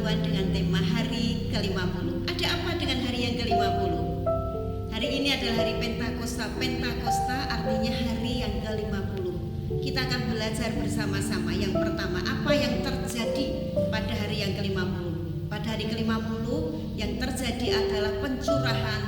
Tuhan dengan tema hari ke-50. Ada apa dengan hari yang ke-50? Hari ini adalah hari Pentakosta. Pentakosta artinya hari yang ke-50. Kita akan belajar bersama-sama. Yang pertama, apa yang terjadi pada hari yang ke-50? Pada hari ke-50 yang terjadi adalah pencurahan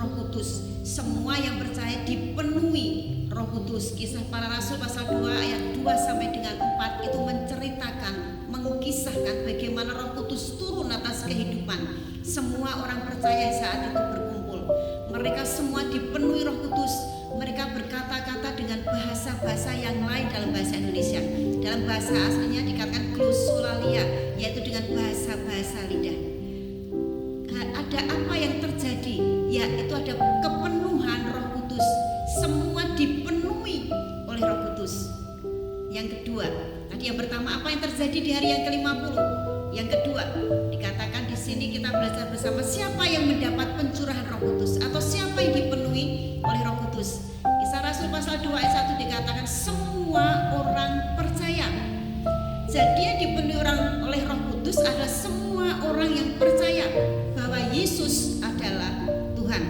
Roh Kudus. Semua yang percaya dipenuhi Roh Kudus. Kisah Para Rasul pasal 2 ayat 2 sampai dengan 4 itu menceritakan, mengkisahkan bagaimana Roh Kudus turun atas kehidupan semua orang percaya saat itu berkumpul. Mereka semua dipenuhi Roh Kudus. Mereka berkata-kata dengan bahasa-bahasa yang lain dalam bahasa Indonesia. Dalam bahasa aslinya dikatakan glosolalia, yaitu dengan bahasa-bahasa lidah. Ada apa yang terjadi? Ya, itu ada kepenuhan Roh Kudus. Semua dipenuhi oleh Roh Kudus. Yang kedua, tadi yang pertama, apa yang terjadi di hari yang ke-50? Yang kedua, dikatakan di sini kita belajar bersama siapa yang mendapat pencurahan Roh Kudus atau siapa yang dipenuhi oleh Roh Kudus. Kisah Rasul pasal 2 ayat 1 dikatakan semua orang percaya. Jadi yang dipenuhi oleh Roh Kudus adalah semua orang yang percaya bahwa Yesus adalah Tuhan.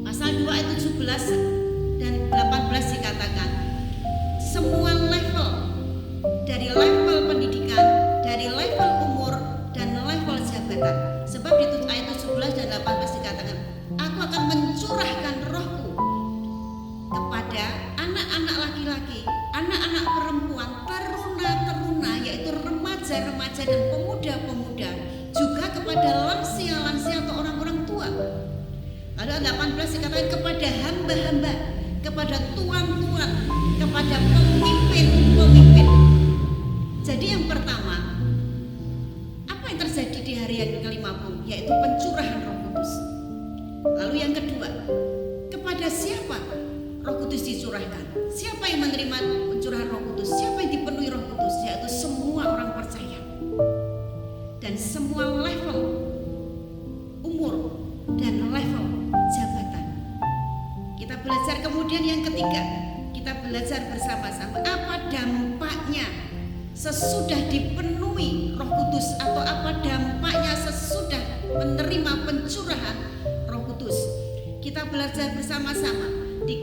Pasal 2 ayat 17 dan 18 dikatakan semua level, dari level pendidikan, dari level umur dan level jabatan. Sebab di ayat 17 dan 18 dikatakan, aku akan mencurahkan rohku kepada anak-anak laki-laki, anak-anak perempuan, teruna-teruna, yaitu remaja-remaja dan pemuda-pemuda, juga kepada lansia-lansia atau orang-orang tua. Lalu 18 dikatakan kepada hamba-hamba, kepada tuan-tuan, kepada pemimpin-pemimpin. Jadi yang pertama, apa yang terjadi di hari yang ke-50? Yaitu pencurahan Roh Kudus. Lalu yang kedua, kepada siapa Roh Kudus dicurahkan? Siapa yang menerima pencurahan Roh Kudus? Siapa yang dipenuhi Roh Kudus? Yaitu semua orang percaya. Dan semua level umur dan level jabatan. Kita belajar kemudian yang ketiga, kita belajar bersama-sama apa dampaknya sesudah dipenuhi Roh Kudus atau apa dampaknya sesudah menerima pencurahan Roh Kudus. Kita belajar bersama-sama. Di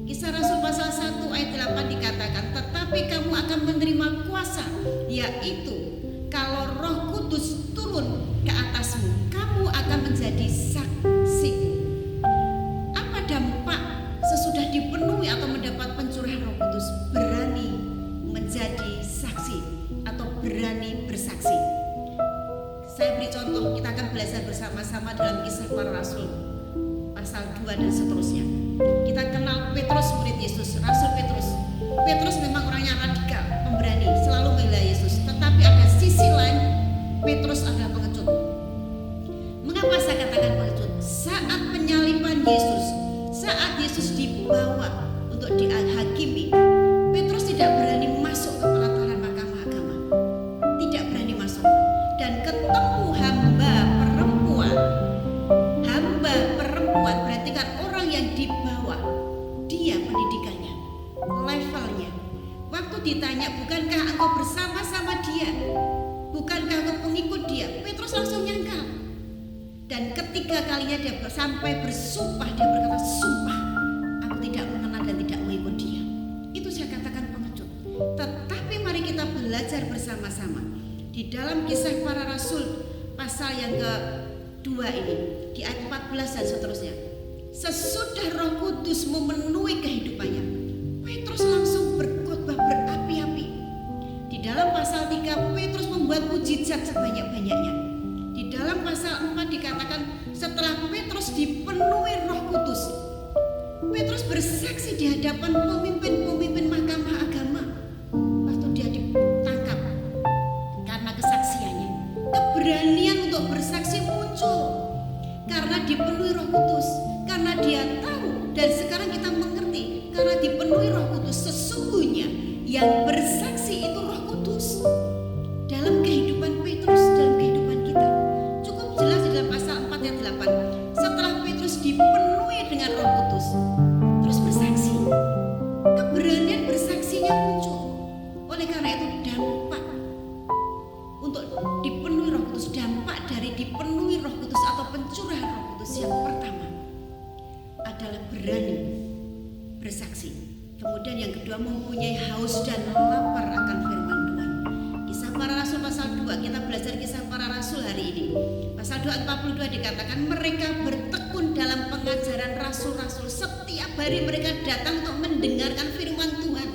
Kisah Rasul pasal 1 ayat 8 dikatakan, tetapi kamu akan menerima kuasa, yaitu kalau Roh Kudus turun ke atasmu, kamu akan menjadi saksiku. Apa dampak sesudah dipenuhi atau mendapat pencurahan Roh Kudus? Berani menjadi saksi atau berani bersaksi. Saya beri contoh, kita akan belajar bersama-sama dalam Kisah Para Rasul pasal 2 dan seterusnya. Kita kenal Petrus, murid Yesus, Rasul Petrus. Petrus memang orangnya radikal, pemberani, selalu membela Yesus. Tetapi ada sisi lain, Petrus adalah pengecut. Mengapa saya katakan pengecut? Saat penyaliban Yesus, saat Yesus dibawa untuk dihakimi, Petrus tidak berani masuk ke pelataran mahkamah agama. Tidak berani masuk. Dan ketemu hamba perempuan berarti kan orang yang dibawa, dia pendidikannya, levelnya. Waktu ditanya, bukankah engkau bersama-sama dia? Bukankah engkau pengikut dia? Petrus langsung nyangkal. Dan ketiga kalinya dia sampai bersumpah, dia berkata, sumpah, aku tidak mengenal dan tidak mengikut dia. Itu saya katakan pengecut. Tetapi mari kita belajar bersama-sama di dalam Kisah Para Rasul pasal yang ke-2 ini, di ayat 14 dan seterusnya. Sesudah Roh Kudus memenuhi kehidupannya, Petrus langsung berkhotbah berapi-api. Di dalam pasal 3 Petrus membuat mujizat sebanyak-banyaknya. Di dalam pasal 4 dikatakan setelah Petrus dipenuhi Roh Kudus, Petrus bersaksi di hadapan pemimpin-pemimpin mahkamah agama. Waktu dia ditangkap karena kesaksiannya, keberanian untuk bersaksi muncul karena dipenuhi Roh Kudus. Karena dia tahu, dan sekarang kita mengerti, karena dipenuhi Roh Kudus, sesungguhnya yang bersaksi itu Roh Kudus dalam kehidupan Petrus, dalam kehidupan kita. Cukup jelas di dalam pasal 4 ayat 8. Setelah Petrus dipenuhi dengan Roh Kudus, terus bersaksi, keberanian bersaksinya muncul. Oleh karena itu dampak untuk dipenuhi Roh Roh Kudus atau pencurahan Roh Kudus yang pertama adalah berani bersaksi. Kemudian yang kedua mempunyai haus dan lapar akan firman Tuhan. Kisah Para Rasul pasal 2, kita belajar Kisah Para Rasul hari ini. Pasal 2 ayat 42 dikatakan mereka bertekun dalam pengajaran rasul-rasul. Setiap hari mereka datang untuk mendengarkan firman Tuhan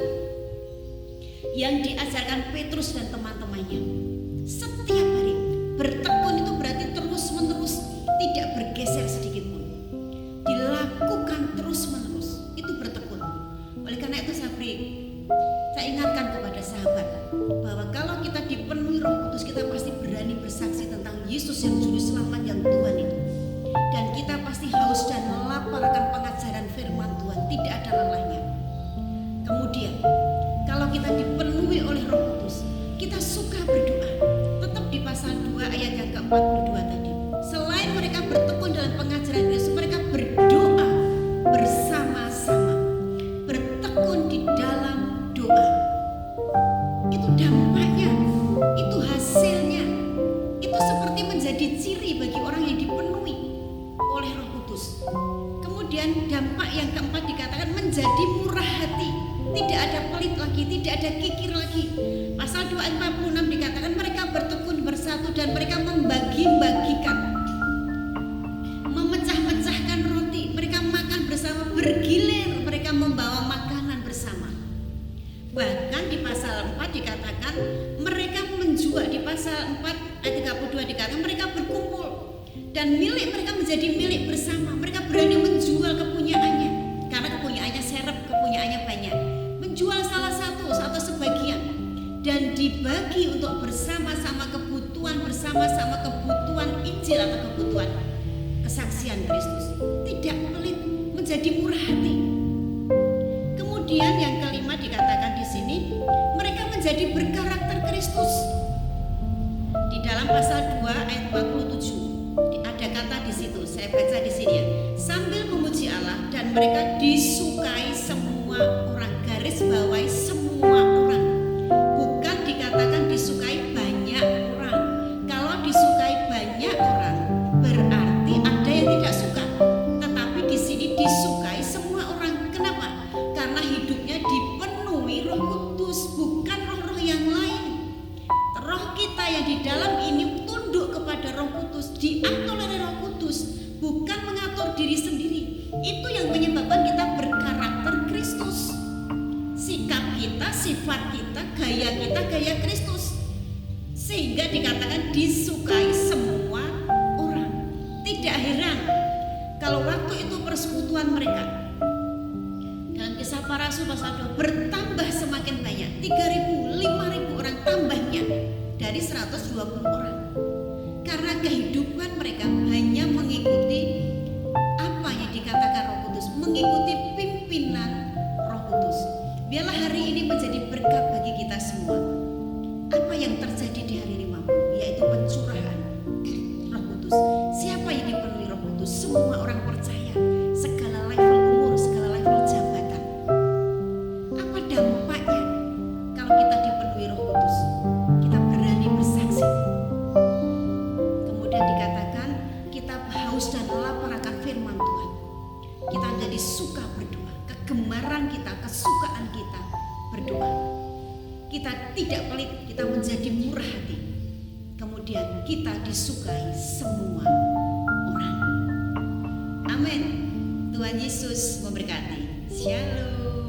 yang diajarkan Petrus dan teman-temannya. Setiap hari bertekun itu berarti terus-menerus, tidak bergeser sedikit pun. Dilakukan terus-menerus, itu bertekun. Oleh karena itu saya ingatkan kepada sahabat bahwa kalau kita dipenuhi Roh Kudus, kita pasti berani bersaksi tentang Yesus yang juru selamat, yang Tuhan itu. Dan kita pasti haus dan lapar akan pengajaran firman Tuhan, tidak ada lelahnya. Kemudian kalau kita dipenuhi oleh Roh Kudus, kita suka berdoa. Tetap di pasal 2 ayat yang ke-42 tadi. Selain mereka bertekun dalam pengajaran Yesus, mereka berdoa bersama-sama. Bertekun di dalam doa. Itu dampaknya, itu hasilnya. Itu seperti menjadi ciri bagi orang yang dipenuhi oleh Roh Kudus. Kemudian dampak yang keempat dikatakan menjadi murah hati. Tidak ada pelit lagi, tidak ada kikir lagi. Pasal 2 ayat 46 dikatakan mereka bertekun bersatu dan mereka membagi-bagikan, memecah-mecahkan roti. Mereka makan bersama, bergilir mereka membawa makanan bersama. Bahkan di pasal 4 dikatakan mereka menjual. Di pasal 4 ayat 32 dikatakan mereka berkumpul dan milik mereka menjadi milik bersama. Mereka berani menjual kepunyaannya karena kepunyaannya serap, kepunyaannya banyak. Menjual salah satu atau sebagian dan dibagi untuk bersama-sama kebutuhan Injil atau kebutuhan kesaksian Kristus. Tidak pelit, menjadi murah hati. Kemudian yang kelima dikatakan di sini mereka menjadi berkarakter Kristus. Di dalam pasal 2 ayat 47 ada kata di situ, saya baca di sini ya. Sambil memuji Allah dan mereka disukai semua orang, garis bawahi semua orang. Bukan dikatakan disukai banyak orang. Kalau disukai banyak orang berarti ada yang tidak suka. Tetapi di sini disukai semua orang. Kenapa? Karena hidupnya dipenuhi Roh Kudus, bukan roh-roh yang lain. Roh kita yang di dalam ini tunduk kepada Roh Kudus, diatur oleh Roh Kudus, bukan mengatur diri sendiri. Itu yang menyebabkan kita berkarakter Kristus. Sikap kita, sifat kita, gaya kita, gaya Kristus. Sehingga dikatakan disukai semua orang. Tidak heran kalau waktu itu persekutuan mereka dalam Kisah Para Rasul pasal 2 bertambah semakin banyak. 3.000, 5.000 orang tambahnya dari 120 orang. Karena kehidupan mereka hanya mengikuti apa yang dikatakan Roh Kudus, mengikuti pimpinan Roh Kudus. Biarlah hari ini menjadi berkat bagi kita semua. Apa yang terjadi di hari 50, yaitu pencurahan Roh Kudus. Siapa yang dipenuhi Roh Kudus? Semua orang percaya, segala level umur, segala level jabatan. Apa dampaknya kalau kita dipenuhi Roh Kudus? Kita berani bersaksi. Kemudian dikatakan kita haus dan lapar akan firman Tuhan. Kita jadi suka berdoa. Kegemaran kita, kesukaan kita berdoa. Kita tidak pelit, kita menjadi murah hati. Kemudian kita disukai semua orang. Amin. Tuhan Yesus memberkati. Shalom.